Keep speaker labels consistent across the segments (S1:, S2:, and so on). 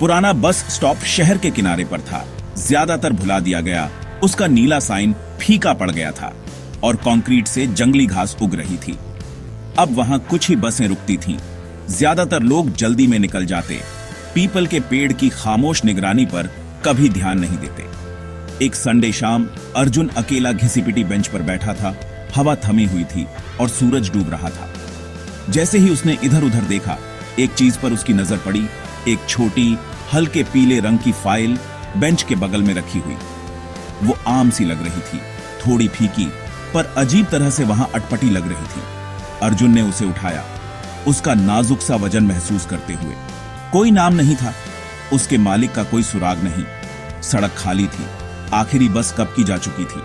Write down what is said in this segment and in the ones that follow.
S1: पुराना bus stop शहर के किनारे पर था। ज्यादातर भुला दिया गया, उसका नीला साइन फीका पड़ गया था और कंक्रीट से जंगली घास उग रही थी। अब वहां कुछ ही बसें रुकती थीं। ज्यादातर लोग जल्दी में निकल जाते। पीपल के पेड़ की खामोश निगरानी पर कभी ध्यान नहीं देते। एक संडे शाम अर्जुन अकेला घिसी-पिटी बेंच पर बैठा था। हवा थमी हुई थी और सूरज डूब रहा था। जैसे ही उसने इधर उधर देखा, एक चीज पर उसकी नजर पड़ी। एक छोटी हल्के पीले रंग की फाइल बेंच के बगल में रखी हुई। वो आम सी लग रही थी, थोड़ी फीकी, पर अजीब तरह से वहां अटपटी लग रही थी। अर्जुन ने उसे उठाया, उसका नाजुक सा वजन महसूस करते हुए। कोई नाम नहीं था, उसके मालिक का कोई सुराग नहीं। सड़क खाली थी, आखिरी बस कब की जा चुकी थी।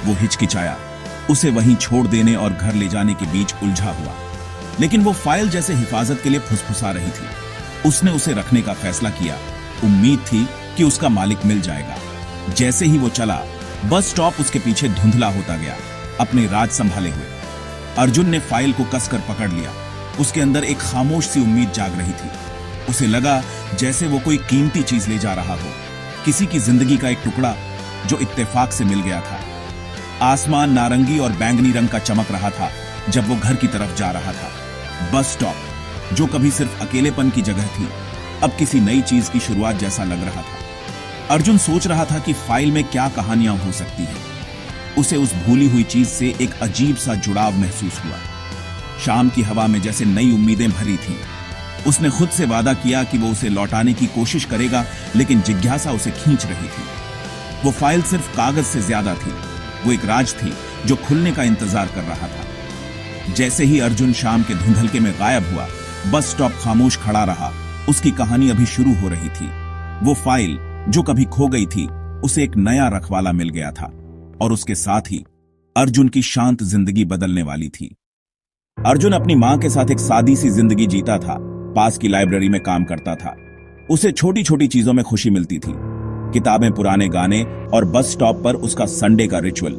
S1: वो हिचकिचाया, उसे वहीं छोड़ देने और घर ले जाने के बीच उलझा हुआ। लेकिन वो फाइल जैसे हिफाजत के लिए फुसफुसा रही थी। उसने उसे रखने का फैसला किया। उम्मीद थी कि उसका मालिक मिल जाएगा। जैसे ही वो चला, बस स्टॉप उसके पीछे धुंधला होता गया, अपने राज संभाले हुए। अर्जुन ने फाइल को कसकर पकड़ लिया। उसके अंदर एक खामोश सी उम्मीद जाग रही थी। उसे लगा जैसे वो कोई कीमती चीज ले जा रहा हो, किसी की जिंदगी का एक टुकड़ा जो इत्तेफाक से मिल गया था। आसमान नारंगी और बैंगनी रंग का चमक रहा था जब वो घर की तरफ जा रहा था। बस स्टॉप, जो कभी सिर्फ अकेलेपन की जगह थी, अब किसी नई चीज की शुरुआत जैसा लग रहा था। अर्जुन सोच रहा था कि फाइल में क्या कहानियां हो सकती हैं। उसे उस भूली हुई चीज से एक अजीब सा जुड़ाव महसूस हुआ। शाम की हवा में जैसे नई उम्मीदें भरी थीं। उसने खुद से वादा किया कि वो उसे लौटाने की कोशिश करेगा, लेकिन जिज्ञासा उसे खींच रही थी। वो फाइल सिर्फ कागज से ज्यादा थी। वो एक राज थी जो खुलने का इंतजार कर रहा था। जैसे ही अर्जुन शाम के धुंधलके में गायब हुआ, बस स्टॉप खामोश खड़ा रहा। उसकी कहानी अभी शुरू हो रही थी। वो फाइल जो कभी खो गई थी, उसे एक नया रखवाला मिल गया था और उसके साथ ही अर्जुन की शांत जिंदगी बदलने वाली थी। अर्जुन अपनी मां के साथ एक सादी सी जिंदगी जीता था। पास की लाइब्रेरी में काम करता था। उसे छोटी छोटी चीजों में खुशी मिलती थी। किताबें, पुराने गाने और बस स्टॉप पर उसका संडे का रिचुअल।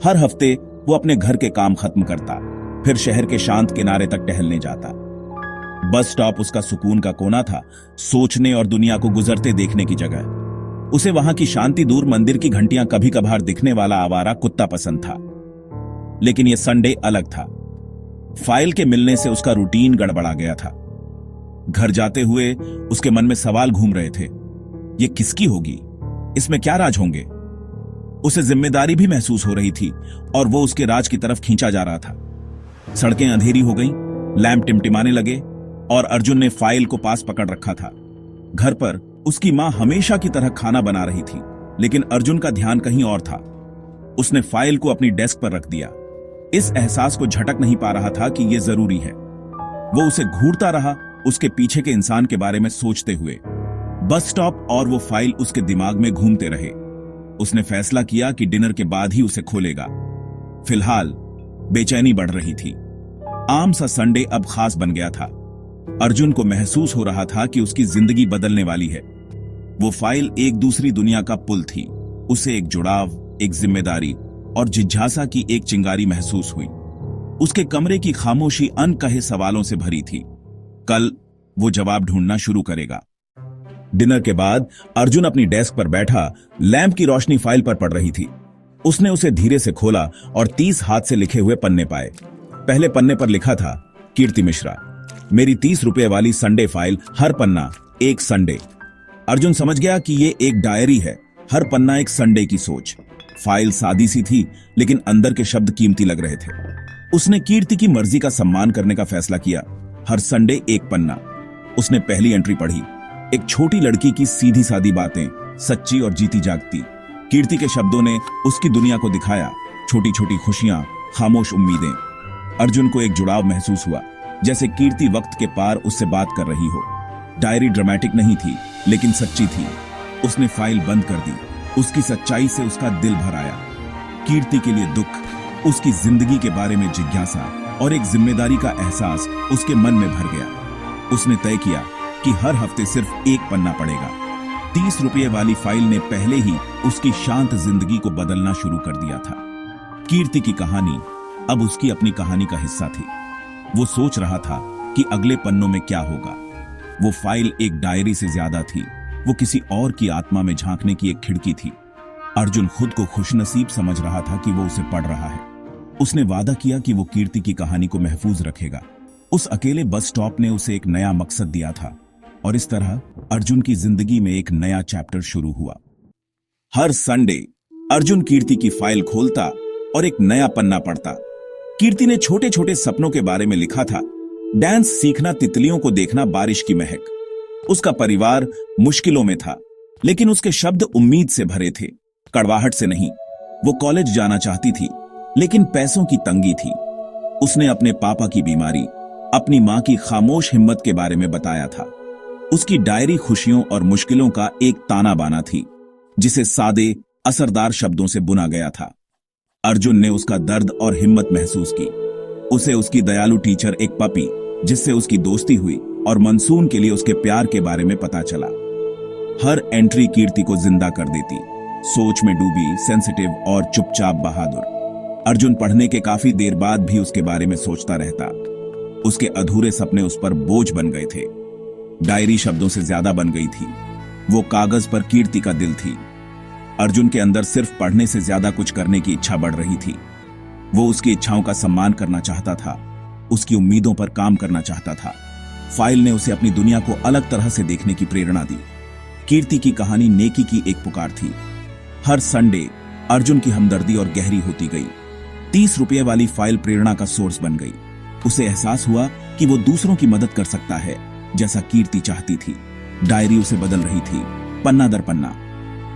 S1: हर हफ्ते वो अपने घर के काम खत्म करता, फिर शहर के शांत किनारे तक टहलने जाता। बस स्टॉप उसका सुकून का कोना था, सोचने और दुनिया को गुजरते देखने की जगह। उसे वहां की शांति दूर मंदिर की घंटियां कभी कभार दिखने वाला आवारा कुत्ता पसंद था। लेकिन यह संडे अलग था। फाइल के मिलने से उसका रूटीन गड़बड़ा गया था। घर जाते हुए उसके मन में सवाल घूम रहे थे। ये किसकी होगी? इसमें क्या राज होंगे? उसे जिम्मेदारी भी महसूस हो रही थी और वो उसके राज की तरफ खींचा जा रहा था। सड़कें अंधेरी हो गईं, लैंप टिमटिमाने लगे और अर्जुन ने फाइल को पास पकड़ रखा था। घर पर उसकी मां हमेशा की तरह खाना बना रही थी, लेकिन अर्जुन का ध्यान कहीं और था। उसने फाइल को अपनी डेस्क पर रख दिया। इस एहसास को झटक नहीं पा रहा था कि यह जरूरी है। वो उसे घूरता रहा, उसके पीछे के इंसान के बारे में सोचते हुए। बस स्टॉप और वो फाइल उसके दिमाग में घूमते रहे। उसने फैसला किया कि डिनर के बाद ही उसे खोलेगा। फिलहाल बेचैनी बढ़ रही थी। आम सा संडे अब खास बन गया था। अर्जुन को महसूस हो रहा था कि उसकी जिंदगी बदलने वाली है। वो फाइल एक दूसरी दुनिया का पुल थी। उसे एक जुड़ाव, एक जिम्मेदारी और जिज्ञासा की एक चिंगारी महसूस हुई। उसके कमरे की खामोशी अनकहे सवालों से भरी थी। कल वो जवाब ढूंढना शुरू करेगा। डिनर के बाद अर्जुन अपनी डेस्क पर बैठा, लैंप की रोशनी फाइल पर पड़ रही थी। उसने उसे धीरे से खोला और 30 हाथ से लिखे हुए पन्ने पाए। पहले पन्ने पर लिखा था, कीर्ति मिश्रा, मेरी 30 रुपए वाली संडे फाइल, हर पन्ना एक संडे। अर्जुन समझ गया कि ये एक डायरी है, हर पन्ना एक संडे की सोच। फाइल सादी सी थी, लेकिन अंदर के शब्द कीमती लग रहे थे। उसने कीर्ति की मर्जी का सम्मान करने का फैसला किया। हर संडे एक पन्ना। उसने पहली एंट्री पढ़ी। एक छोटी लड़की की सीधी सादी बातें, सच्ची और जीती जागती। कीर्ति के शब्दों ने उसकी दुनिया को दिखाया, छोटी छोटी खुशियां, खामोश उम्मीदें। अर्जुन को एक जुड़ाव महसूस हुआ, जैसे कीर्ति वक्त के पार उससे बात कर रही हो। डायरी ड्रामेटिक नहीं थी, लेकिन सच्ची थी। उसने फाइल बंद कर दी। उसकी सच्चाई से उसका दिल भर आया। कीर्ति के लिए दुख, उसकी जिंदगी के बारे में जिज्ञासा और एक जिम्मेदारी का एहसास उसके मन में भर गया। उसने तय किया कि हर हफ्ते सिर्फ एक पन्ना पड़ेगा। 30 रुपये वाली फाइल ने पहले ही उसकी शांत जिंदगी को बदलना शुरू कर दिया था। कीर्ति की कहानी अब उसकी अपनी कहानी का हिस्सा थी। वो सोच रहा था कि अगले पन्नों में क्या होगा। वो फाइल एक डायरी से ज्यादा थी। वो किसी और की आत्मा में झांकने की एक खिड़की थी। अर्जुन खुद को खुशनसीब समझ रहा था कि वो उसे पढ़ रहा है। उसने वादा किया कि वो कीर्ति की कहानी को महफूज रखेगा। उस अकेले बस स्टॉप ने उसे एक नया मकसद दिया था और इस तरह अर्जुन की जिंदगी में एक नया चैप्टर शुरू हुआ। हर संडे अर्जुन कीर्ति की फाइल खोलता और एक नया पन्ना पढ़ता। कीर्ति ने छोटे छोटे सपनों के बारे में लिखा था। डांस सीखना, तितलियों को देखना, बारिश की महक। उसका परिवार मुश्किलों में था, लेकिन उसके शब्द उम्मीद से भरे थे, कड़वाहट से नहीं। वो कॉलेज जाना चाहती थी, लेकिन पैसों की तंगी थी। उसने अपने पापा की बीमारी, अपनी मां की खामोश हिम्मत के बारे में बताया था। उसकी डायरी खुशियों और मुश्किलों का एक ताना बाना थी, जिसे सादे असरदार शब्दों से बुना गया था। अर्जुन ने उसका दर्द और हिम्मत महसूस की। उसे उसकी दयालु टीचर, एक पपी जिससे उसकी दोस्ती हुई, और मनसून के लिए उसके प्यार के बारे में पता चला। हर एंट्री कीर्ति को जिंदा कर देती। सोच में डूबी, सेंसिटिव और चुपचाप बहादुर। अर्जुन पढ़ने के काफी देर बाद भी उसके बारे में सोचता रहता। उसके अधूरे सपने उस पर बोझ बन गए थे। डायरी शब्दों से ज्यादा बन गई थी। वो कागज पर कीर्ति का दिल थी। अर्जुन के अंदर सिर्फ पढ़ने से ज्यादा कुछ करने की इच्छा बढ़ रही थी। वो उसकी इच्छाओं का सम्मान करना चाहता था, उसकी उम्मीदों पर काम करना चाहता था। फाइल ने उसे अपनी दुनिया को अलग तरह से देखने की प्रेरणा दी। कीर्ति की कहानी नेकी की एक पुकार थी। हर संडे अर्जुन की हमदर्दी और गहरी होती गई। 30 रुपये वाली फाइल प्रेरणा का सोर्स बन गई। उसे एहसास हुआ कि वो दूसरों की मदद कर सकता है, जैसा कीर्ति चाहती थी। डायरी उसे बदल रही थी, पन्ना दर पन्ना।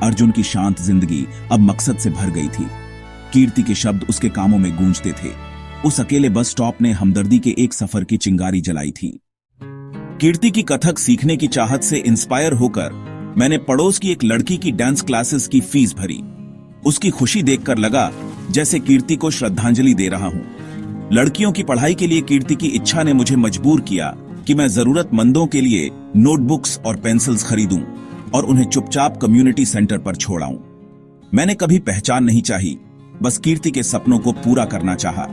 S1: अर्जुन की शांत जिंदगी अब मकसद से भर गई थी। कीर्ति के शब्द उसके कामों में गूंजते थे। उस अकेले बस स्टॉप ने हमदर्दी के एक सफर की चिंगारी जलाई थी। कीर्ति की कथक सीखने की चाहत से इंस्पायर होकर मैंने पड़ोस की एक लड़की की डांस क्लासेस की फीस भरी। उसकी खुशी देखकर लगा जैसे कीर्ति को श्रद्धांजलि दे रहा हूं। लड़कियों की पढ़ाई के लिए कीर्ति की इच्छा ने मुझे मजबूर किया कि मैं जरूरतमंदों के लिए नोटबुक्स और पेंसिल्स खरीदूं और उन्हें चुपचाप कम्युनिटी सेंटर पर छोड़ाऊं। मैंने कभी पहचान नहीं चाही, बस कीर्ति के सपनों को पूरा करना चाहा।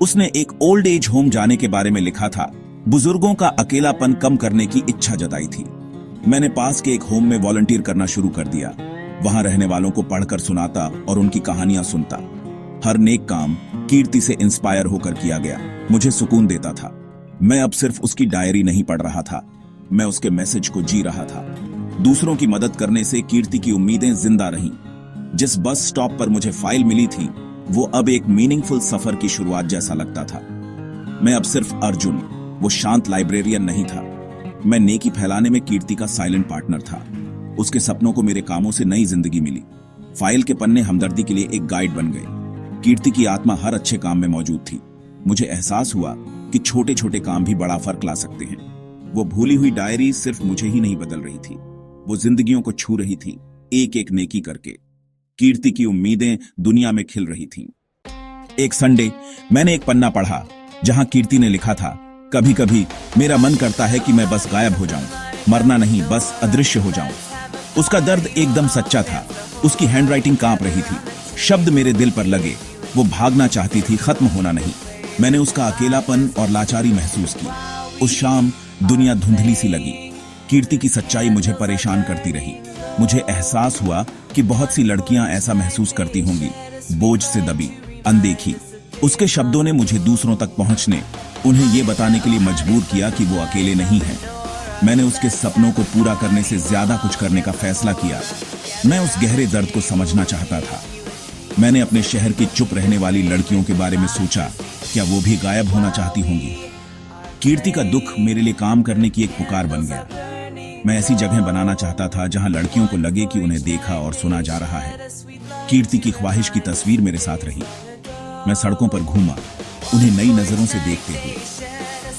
S1: उसने एक ओल्ड एज होम जाने के बारे में लिखा था। बुजुर्गों का अकेलापन कम करने की इच्छा जताई थी। मैंने पास के एक होम में वॉलंटियर करना शुरू कर दिया। वहां रहने वालों को पढ़कर सुनाता और उनकी कहानियां सुनता। हर नेक काम कीर्ति से इंस्पायर होकर किया गया। मुझे सुकून देता था। मैं अब सिर्फ उसकी डायरी नहीं पढ़ रहा था, मैं उसके मैसेज को जी रहा था। दूसरों की मदद करने से कीर्ति की उम्मीदें जिंदा रहीं। जिस बस स्टॉप पर मुझे फाइल मिली थी, वो अब एक मीनिंगफुल सफर की शुरुआत जैसा लगता था। मैं अब सिर्फ अर्जुन, वो शांत लाइब्रेरियन नहीं था। मैं नेकी फैलाने में कीर्ति का साइलेंट पार्टनर था। उसके सपनों को मेरे कामों से नई जिंदगी मिली। फाइल के पन्ने हमदर्दी के लिए एक गाइड बन गए। कीर्ति की आत्मा हर अच्छे काम में मौजूद थी। मुझे एहसास हुआ कि छोटे छोटे काम भी बड़ा फर्क ला सकते हैं। वो भूली हुई डायरी सिर्फ मुझे ही नहीं बदल रही थी, वो जिंदगियों को छू रही थी, एक एक नेकी करके। कीर्ति की उम्मीदें दुनिया में खिल रही थीं। एक संडे मैंने एक पन्ना पढ़ा जहां कीर्ति ने लिखा था, कभी कभी मेरा मन करता है कि मैं बस गायब हो जाऊं, मरना नहीं, बस अदृश्य हो जाऊं। उसका दर्द एकदम सच्चा था। उसकी हैंडराइटिंग कांप रही थी। शब्द मेरे दिल पर लगे। वो भागना चाहती थी, खत्म होना नहीं। मैंने उसका अकेलापन और लाचारी महसूस की। उस शाम दुनिया धुंधली सी लगी। कीर्ति की सच्चाई मुझे परेशान करती रही। मुझे एहसास हुआ कि बहुत सी लड़कियां ऐसा महसूस करती होंगी, बोझ से दबी, अनदेखी। उसके शब्दों ने मुझे दूसरों तक पहुंचने, उन्हें ये बताने के लिए मजबूर किया कि वो अकेले नहीं हैं। मैंने उसके सपनों को पूरा करने से ज्यादा कुछ करने का फैसला किया। मैं उस गहरे दर्द को समझना चाहता था। मैंने अपने शहर की चुप रहने वाली लड़कियों के बारे में सोचा, क्या वो भी गायब होना चाहती होंगी? कीर्ति का दुख मेरे लिए काम करने की एक पुकार बन गया। मैं ऐसी जगह बनाना चाहता था जहां लड़कियों को लगे कि उन्हें देखा और सुना जा रहा है। कीर्ति की ख्वाहिश की तस्वीर मेरे साथ रही। मैं सड़कों पर घूमा, उन्हें नई नजरों से देखते हुए।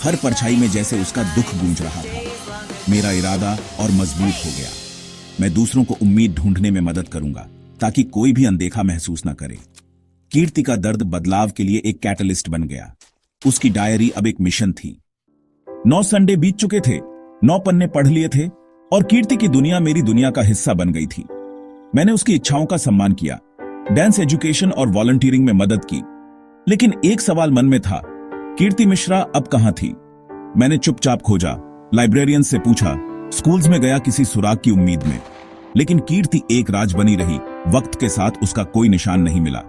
S1: हर परछाई में जैसे उसका दुख गूंज रहा था। मेरा इरादा और मजबूत हो गया। मैं दूसरों को उम्मीद ढूंढने में मदद करूंगा ताकि कोई भी अनदेखा महसूस न करे। कीर्ति का दर्द बदलाव के लिए एक कैटलिस्ट बन गया। उसकी डायरी अब एक मिशन थी। 9 संडे बीत चुके थे, 9 पन्ने पढ़ लिए थे और कीर्ति की दुनिया मेरी दुनिया का हिस्सा बन गई थी। मैंने उसकी इच्छाओं का सम्मान किया, डांस एजुकेशन और वॉलंटियरिंग में मदद की। लेकिन एक सवाल मन में था, कीर्ति मिश्रा अब कहां थी? मैंने चुपचाप खोजा, लाइब्रेरियन से पूछा, स्कूल्स में गया किसी सुराग की उम्मीद में, लेकिन कीर्ति एक राज बनी रही। वक्त के साथ उसका कोई निशान नहीं मिला।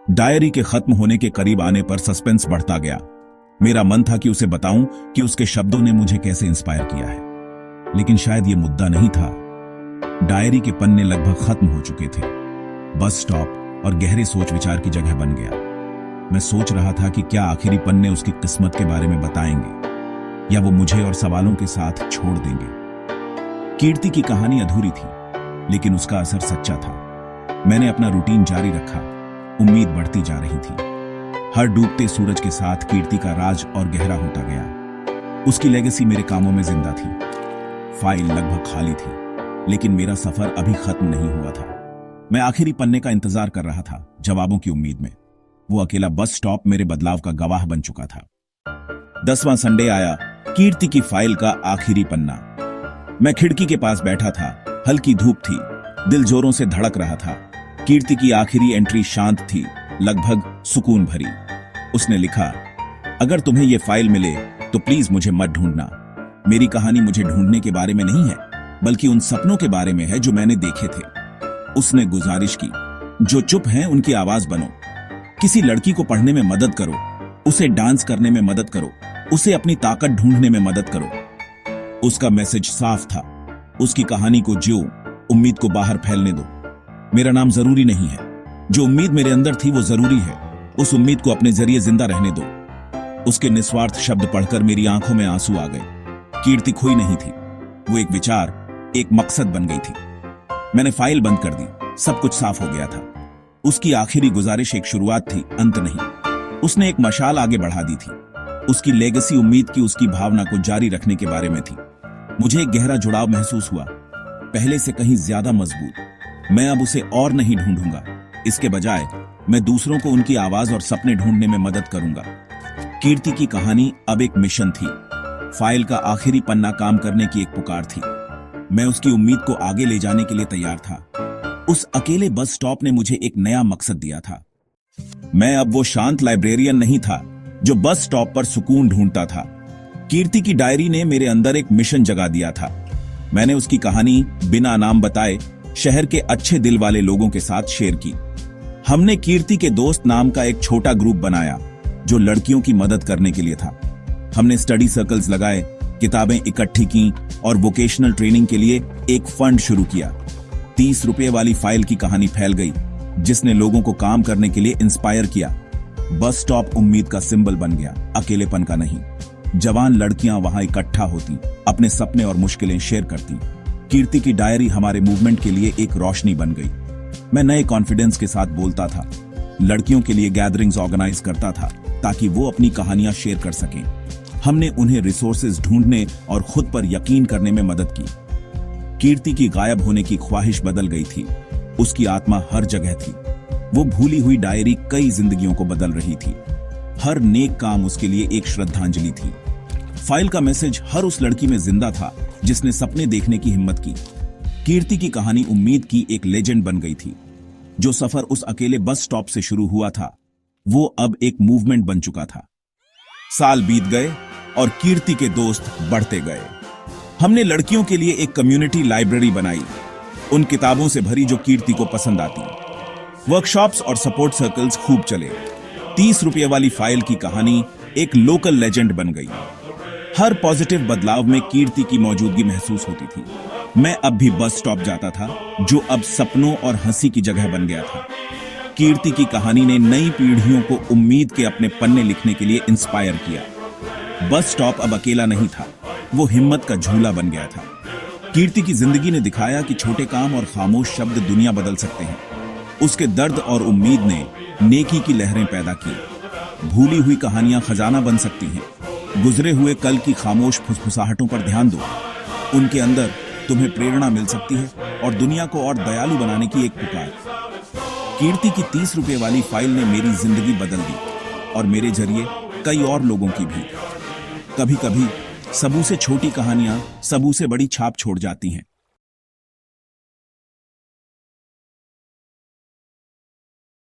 S1: डायरी के खत्म होने के करीब आने पर सस्पेंस बढ़ता गया। मेरा मन था कि उसे बताऊं कि उसके शब्दों ने मुझे कैसे इंस्पायर किया है, लेकिन शायद यह मुद्दा नहीं था। डायरी के पन्ने लगभग खत्म हो चुके थे। बस स्टॉप और गहरे सोच विचार की जगह बन गया। मैं सोच रहा था कि क्या आखिरी पन्ने उसकी किस्मत के बारे में बताएंगे या वो मुझे और सवालों के साथ छोड़ देंगे। कीर्ति की कहानी अधूरी थी, लेकिन उसका असर सच्चा था। मैंने अपना रूटीन जारी रखा। उम्मीद बढ़ती जा रही थी। हर डूबते सूरज के साथ कीर्ति का राज और गहरा होता गया। उसकी लेगेसी मेरे कामों में जिंदा थी। फाइल लगभग खाली थी, लेकिन मेरा सफर अभी खत्म नहीं हुआ था। मैं आखिरी पन्ने का इंतजार कर रहा था, जवाबों की उम्मीद में। वो अकेला बस स्टॉप मेरे बदलाव का गवाह बन चुका था। 10वां संडे आया, कीर्ति की फाइल का आखिरी पन्ना। मैं खिड़की के पास बैठा था। हल्की धूप थी, दिल जोरों से धड़क रहा था। कीर्ति की आखिरी एंट्री शांत थी, लगभग सुकून भरी। उसने लिखा, अगर तुम्हें यह फाइल मिले तो प्लीज मुझे मत ढूंढना। मेरी कहानी मुझे ढूंढने के बारे में नहीं है, बल्कि उन सपनों के बारे में है जो मैंने देखे थे। उसने गुजारिश की, जो चुप हैं उनकी आवाज बनो। किसी लड़की को पढ़ने में मदद करो, उसे डांस करने में मदद करो, उसे अपनी ताकत ढूंढने में मदद करो। उसका मैसेज साफ था, उसकी कहानी को जियो, उम्मीद को बाहर फैलने दो। मेरा नाम जरूरी नहीं है, जो उम्मीद मेरे अंदर थी वो जरूरी है। उस उम्मीद को अपने जरिए जिंदा रहने दो। उसके निस्वार्थ शब्द पढ़कर मेरी आंखों में आंसू आ गए। कीर्ति खोई नहीं थी, वो एक विचार, एक मकसद बन गई थी। मैंने फाइल बंद कर दी, सब कुछ साफ हो गया था। उसकी आखिरी गुजारिश एक शुरुआत थी, अंत नहीं। उसने एक मशाल आगे बढ़ा दी थी। उसकी लेगेसी उम्मीद की उसकी भावना को जारी रखने के बारे में थी। मुझे एक गहरा जुड़ाव महसूस हुआ, पहले से कहीं ज्यादा मजबूत। मैं अब उसे और नहीं ढूंढूंगा, इसके बजाय मैं दूसरों को उनकी आवाज और सपने ढूंढने में मदद करूंगा। कीर्ति की कहानी अब एक मिशन थी। फाइल का आखिरी पन्ना काम करने की एक पुकार थी। मैं उसकी उम्मीद को आगे ले जाने के लिए तैयार था। उस अकेले बस स्टॉप ने मुझे एक नया मकसद दिया था। मैं अब वो शांत लाइब्रेरियन नहीं था जो बस स्टॉप पर सुकून ढूंढता था। कीर्ति की डायरी ने मेरे अंदर एक मिशन जगा दिया था। मैंने उसकी कहानी बिना नाम बताए शहर के अच्छे दिल वाले लोगों के साथ शेयर की। हमने कीर्ति के दोस्त नाम का एक छोटा ग्रुप बनाया जो लड़कियों की मदद करने के लिए था। हमने स्टडी सर्कल्स लगाए, किताबें इकट्ठी की और वोकेशनल ट्रेनिंग के लिए एक फंड शुरू किया। 30 रुपए वाली फाइल की कहानी फैल गई, जिसने लोगों को काम करने के लिए इंस्पायर किया। बस स्टॉप उम्मीद का सिंबल बन गया, अकेलेपन का नहीं। जवान लड़कियां वहां इकट्ठा होती, अपने सपने और मुश्किलें शेयर करती। कीर्ति की डायरी हमारे मूवमेंट के लिए एक रोशनी बन गई। मैं नए कॉन्फिडेंस के साथ बोलता था, लड़कियों के लिए गैदरिंग्स ऑर्गेनाइज करता था ताकि वो अपनी कहानियां शेयर कर सकें। हमने उन्हें रिसोर्सेज ढूंढने और खुद पर यकीन करने में मदद की। कीर्ति की गायब होने की ख्वाहिश बदल गई थी। उसकी आत्मा हर जगह थी। वो भूली हुई डायरी कई जिंदगियों को बदल रही थी। हर नेक काम उसके लिए एक श्रद्धांजलि थी। फाइल का मैसेज हर उस लड़की में जिंदा था जिसने सपने देखने की हिम्मत की। कीर्ति की कहानी उम्मीद की एक लेजेंड बन गई थी। जो सफर उस अकेले बस स्टॉप से शुरू हुआ था, वो अब एक मूवमेंट बन चुका था। साल बीत गए और कीर्ति के दोस्त बढ़ते गए। हमने लड़कियों के लिए एक कम्युनिटी लाइब्रेरी बनाई, उन किताबों से भरी जो कीर्ति को पसंद आती। वर्कशॉप्स और सपोर्ट सर्कल्स खूब चले। 30 रुपये वाली फाइल की कहानी एक लोकल लेजेंड बन गई। हर पॉजिटिव बदलाव में कीर्ति की मौजूदगी महसूस होती थी। मैं अब भी बस स्टॉप जाता था, जो अब सपनों और हंसी की जगह बन गया था। कीर्ति की कहानी ने नई पीढ़ियों को उम्मीद के अपने पन्ने लिखने के लिए इंस्पायर किया। बस स्टॉप अब अकेला नहीं था, वो हिम्मत का झूला बन गया था। कीर्ति की जिंदगी ने दिखाया कि छोटे काम और खामोश शब्द दुनिया बदल सकते हैं। उसके दर्द और उम्मीद ने नेकी की लहरें पैदा की। भूली हुई कहानियां खजाना बन सकती हैं। गुजरे हुए कल की खामोश फुसफुसाहटों पर ध्यान दो, उनके अंदर तुम्हें प्रेरणा मिल सकती है और दुनिया को और दयालु बनाने की एक पुकार। कीर्ति की 30 रुपये वाली फाइल ने मेरी जिंदगी बदल दी और मेरे जरिए कई और लोगों की भी। कभी कभी सबू से छोटी कहानियां सबू से बड़ी छाप छोड़ जाती हैं।